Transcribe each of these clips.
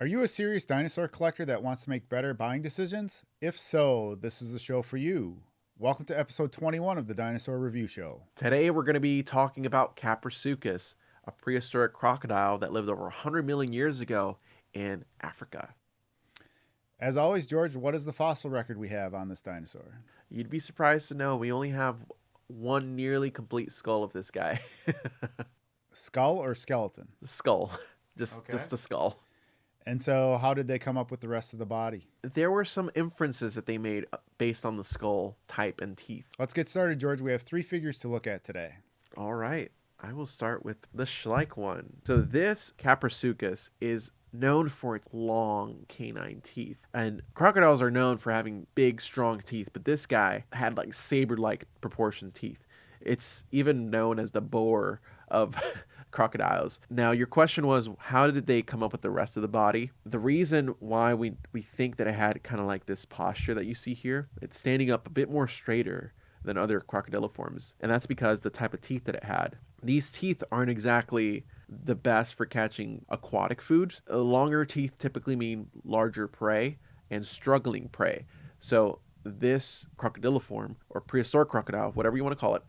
Are you a serious dinosaur collector that wants to make better buying decisions? If so, this is the show for you. Welcome to episode 21 of the Dinosaur Review Show. Today we're going to be talking about Kaprosuchus, a prehistoric crocodile that lived over 100 million years ago in Africa. As always, George, what is the fossil record we have on this dinosaur? You'd be surprised to know we only have one nearly complete skull of this guy. Skull or skeleton? The skull. just Okay. just the skull. And so, how did they come up with the rest of the body? There were some inferences that they made based on the skull type and teeth. Let's get started, George. We have 3 figures to look at today. All right. I will start with the Schleich one. So this Kaprosuchus is known for its long canine teeth. And crocodiles are known for having big, strong teeth, but this guy had like saber-like proportioned teeth. It's even known as the boar of crocodiles. Now, your question was, how did they come up with the rest of the body? The reason why we think that it had kind of like this posture that you see here, it's standing up a bit more straighter than other crocodiliforms. And that's because the type of teeth that it had. These teeth aren't exactly the best for catching aquatic foods. Longer teeth typically mean larger prey and struggling prey. So this crocodiliform, or prehistoric crocodile, whatever you want to call it,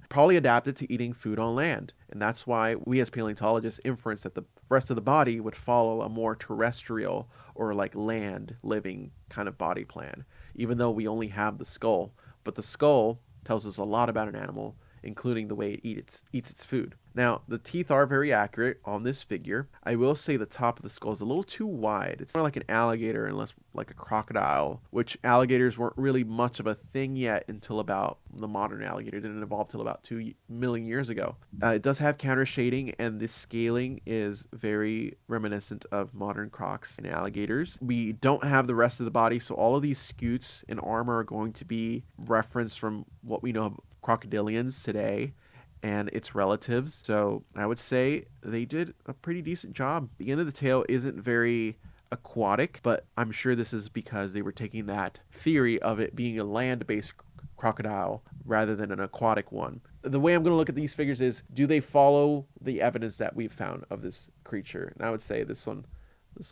probably adapted to eating food on land. And that's why we as paleontologists inference that the rest of the body would follow a more terrestrial or like land living kind of body plan, even though we only have the skull. But the skull tells us a lot about an animal, including the way it eats its food. Now, the teeth are very accurate on this figure. I will say the top of the skull is a little too wide. It's more like an alligator and less like a crocodile, which alligators weren't really much of a thing yet until about the modern alligator. Didn't evolve till about 2 million years ago. It does have counter shading, and this scaling is very reminiscent of modern crocs and alligators. We don't have the rest of the body, so all of these scutes and armor are going to be referenced from what we know of crocodilians today and its relatives. So I would say they did a pretty decent job. The end of the tail isn't very aquatic, but I'm sure this is because they were taking that theory of it being a land-based crocodile rather than an aquatic one. The way I'm going to look at these figures is, do they follow the evidence that we've found of this creature? And I would say this one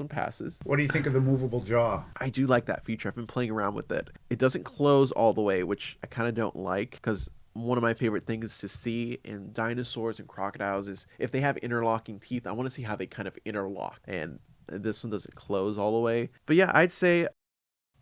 passes. What do you think of the movable jaw? I do like that feature. I've been playing around with it. It doesn't close all the way, which I kind of don't like, because one of my favorite things to see in dinosaurs and crocodiles is if they have interlocking teeth, I want to see how they kind of interlock. And this one doesn't close all the way. But yeah, I'd say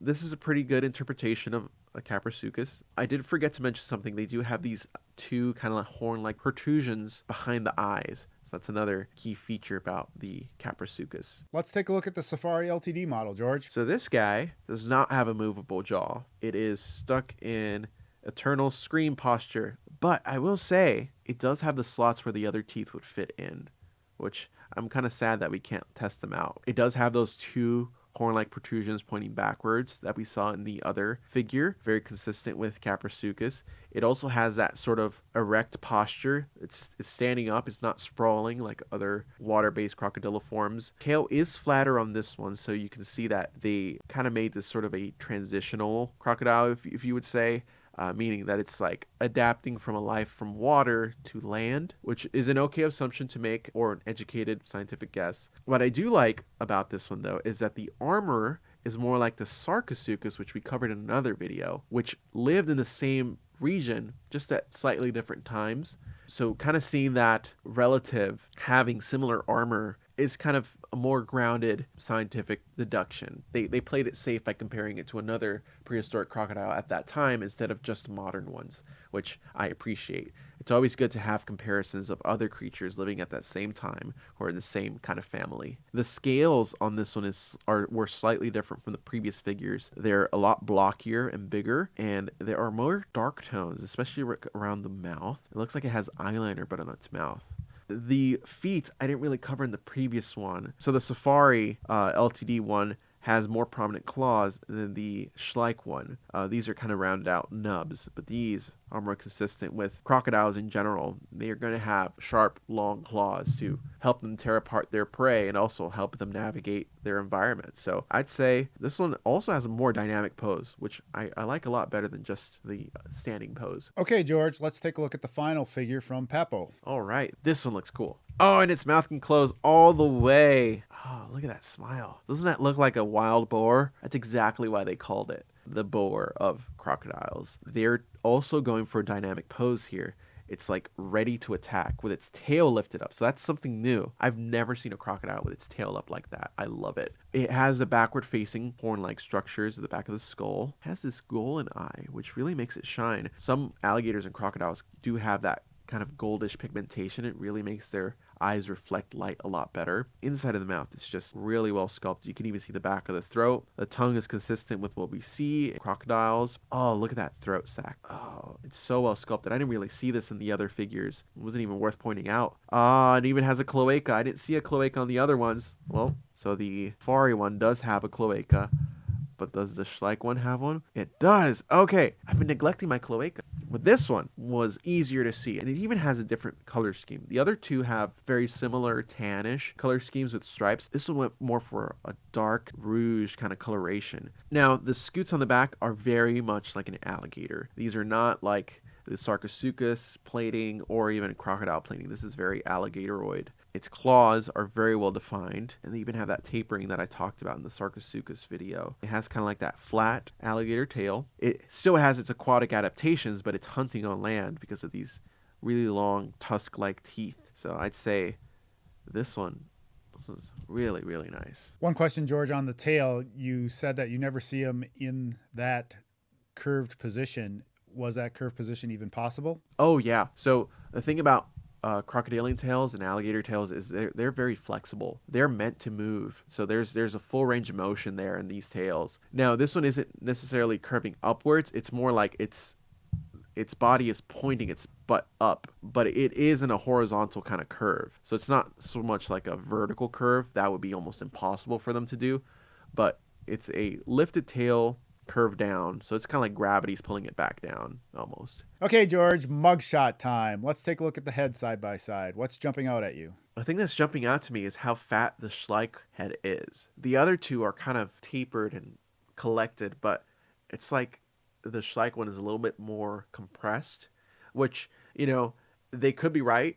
this is a pretty good interpretation of a Kaprosuchus. I did forget to mention something. They do have these 2 kind of like horn-like protrusions behind the eyes. So that's another key feature about the Kaprosuchus. Let's take a look at the Safari LTD model, George. So this guy does not have a movable jaw. It is stuck in eternal scream posture. But I will say, it does have the slots where the other teeth would fit in, which I'm kind of sad that we can't test them out. It does have those 2 horn-like protrusions pointing backwards that we saw in the other figure, very consistent with Kaprosuchus. It also has that sort of erect posture. It's standing up, it's not sprawling like other water-based crocodiliforms. Tail is flatter on this one, so you can see that they kind of made this sort of a transitional crocodile, if you would say. Meaning that it's like adapting from a life from water to land, which is an okay assumption to make, or an educated scientific guess. What I do like about this one, though, is that the armor is more like the Sarcosuchus, which we covered in another video, which lived in the same region, just at slightly different times. So kind of seeing that relative having similar armor is kind of a more grounded scientific deduction. They played it safe by comparing it to another prehistoric crocodile at that time instead of just modern ones, which I appreciate. It's always good to have comparisons of other creatures living at that same time or in the same kind of family. The scales on this one were slightly different from the previous figures. They're a lot blockier and bigger, and there are more dark tones, especially around the mouth. It looks like it has eyeliner but on its mouth. The feet I didn't really cover in the previous one. So the Safari LTD one has more prominent claws than the Schleich one. These are kind of rounded out nubs, but these are more consistent with crocodiles in general. They're going to have sharp, long claws to help them tear apart their prey and also help them navigate their environment. So I'd say this one also has a more dynamic pose, which I like a lot better than just the standing pose. Okay, George, let's take a look at the final figure from Papo. All right, this one looks cool. Oh, and its mouth can close all the way. Oh, look at that smile. Doesn't that look like a wild boar? That's exactly why they called it the boar of crocodiles. They're also going for a dynamic pose here. It's like ready to attack with its tail lifted up. So that's something new. I've never seen a crocodile with its tail up like that. I love it. It has a backward facing horn-like structures at the back of the skull. It has this golden eye, which really makes it shine. Some alligators and crocodiles do have that kind of goldish pigmentation. It really makes their eyes reflect light a lot better. Inside of the mouth, it's just really well sculpted. You can even see the back of the throat. The tongue is consistent with what we see in crocodiles. Oh, look at that throat sac. Oh, it's so well sculpted. I didn't really see this in the other figures. It wasn't even worth pointing out. It even has a cloaca. I didn't see a cloaca on the other ones. Well, so the safari one does have a cloaca. But does the Schleich one have one? It does. Okay, I've been neglecting my cloaca. But this one was easier to see, and it even has a different color scheme. The other two have very similar tannish color schemes with stripes. This one went more for a dark rouge kind of coloration. Now, the scutes on the back are very much like an alligator. These are not like the Sarcosuchus plating or even crocodile plating. This is very alligatoroid. Its claws are very well defined, and they even have that tapering that I talked about in the Sarcosuchus video. It has kind of like that flat alligator tail. It still has its aquatic adaptations, but it's hunting on land because of these really long tusk-like teeth. So I'd say this is really, really nice. One question, George, on the tail. You said that you never see them in that curved position. Was that curved position even possible? Oh, yeah. So the thing about crocodilian tails and alligator tails is they're very flexible. They're meant to move. So there's a full range of motion there in these tails. Now, this one isn't necessarily curving upwards. It's more like its body is pointing its butt up, but it is in a horizontal kind of curve. So it's not so much like a vertical curve. That would be almost impossible for them to do, but it's a lifted tail curve down. So it's kind of like gravity's pulling it back down almost. Okay, George, mugshot time. Let's take a look at the head side by side. What's jumping out at you? The thing that's jumping out to me is how fat the Schleich head is. The other two are kind of tapered and collected, but it's like the Schleich one is a little bit more compressed, which, they could be right,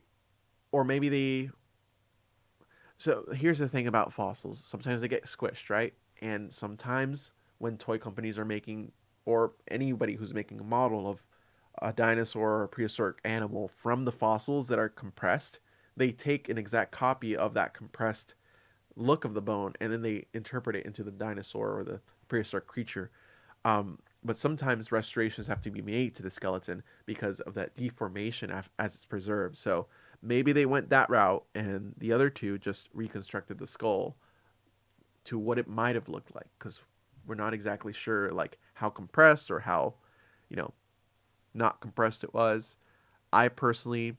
or maybe they... So here's the thing about fossils. Sometimes they get squished, right? And sometimes when toy companies are making, or anybody who's making a model of a dinosaur or a prehistoric animal from the fossils that are compressed, they take an exact copy of that compressed look of the bone and then they interpret it into the dinosaur or the prehistoric creature. But sometimes restorations have to be made to the skeleton because of that deformation as it's preserved. So maybe they went that route and the other two just reconstructed the skull to what it might have looked like, because we're not exactly sure like how compressed or how, not compressed it was. I personally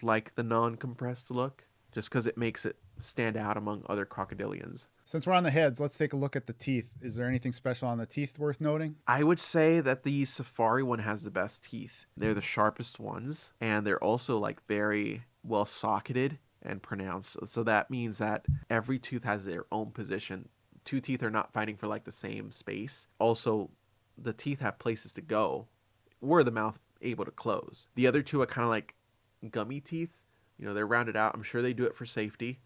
like the non-compressed look just because it makes it stand out among other crocodilians. Since we're on the heads, let's take a look at the teeth. Is there anything special on the teeth worth noting? I would say that the safari one has the best teeth. They're the sharpest ones, and they're also like very well socketed and pronounced. So that means that every tooth has their own position. Two teeth are not fighting for like the same space. Also, the teeth have places to go. Were the mouth able to close? The other two are kind of like gummy teeth. They're rounded out. I'm sure they do it for safety.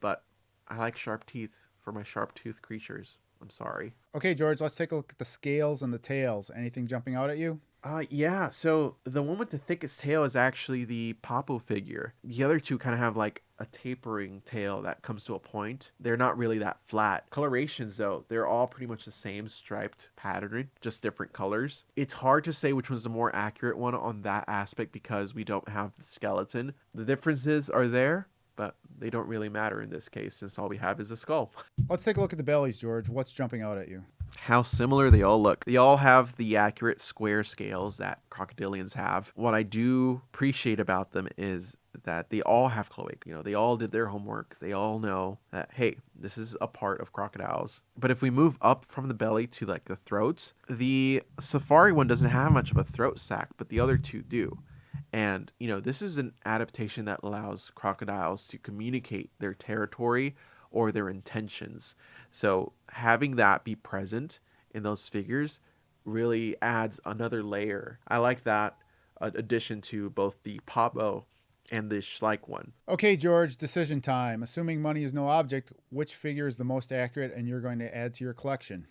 But I like sharp teeth for my sharp tooth creatures. I'm sorry. Okay, George, let's take a look at the scales and the tails. Anything jumping out at you? Yeah. So the one with the thickest tail is actually the Papo figure. The other two kind of have like a tapering tail that comes to a point. They're not really that flat. Colorations, though, they're all pretty much the same striped pattern, just different colors. It's hard to say which one's the more accurate one on that aspect because we don't have the skeleton. The differences are there, but they don't really matter in this case since all we have is a skull. Let's take a look at the bellies, George. What's jumping out at you? how similar they all look. They all have the accurate square scales that crocodilians have. What I do appreciate about them is that they all have cloaca. They all did their homework. They all know that, hey, this is a part of crocodiles. But if we move up from the belly to like the throats, the safari one doesn't have much of a throat sac, but the other two do. And, this is an adaptation that allows crocodiles to communicate their territory or their intentions. So having that be present in those figures really adds another layer. I like that addition to both the Papo and the Schleich one. Okay, George, decision time. Assuming money is no object, which figure is the most accurate and you're going to add to your collection?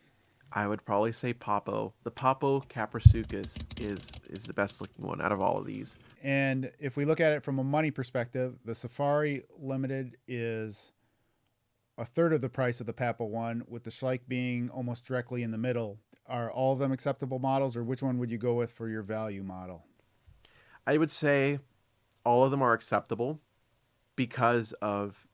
I would probably say Papo. The Papo Kaprosuchus is the best looking one out of all of these. And if we look at it from a money perspective, the Safari Limited is a third of the price of the Papo one, with the Schleich being almost directly in the middle. Are all of them acceptable models, or which one would you go with for your value model? I would say all of them are acceptable because of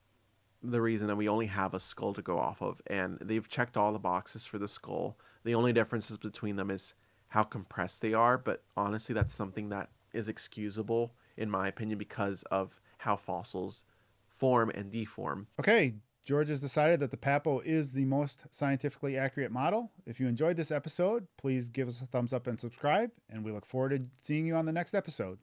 the reason that we only have a skull to go off of, and they've checked all the boxes for the skull. The only differences between them is how compressed they are, but honestly that's something that is excusable in my opinion because of how fossils form and deform. Okay, George has decided that the Papo is the most scientifically accurate model. If you enjoyed this episode, please give us a thumbs up and subscribe, and we look forward to seeing you on the next episode.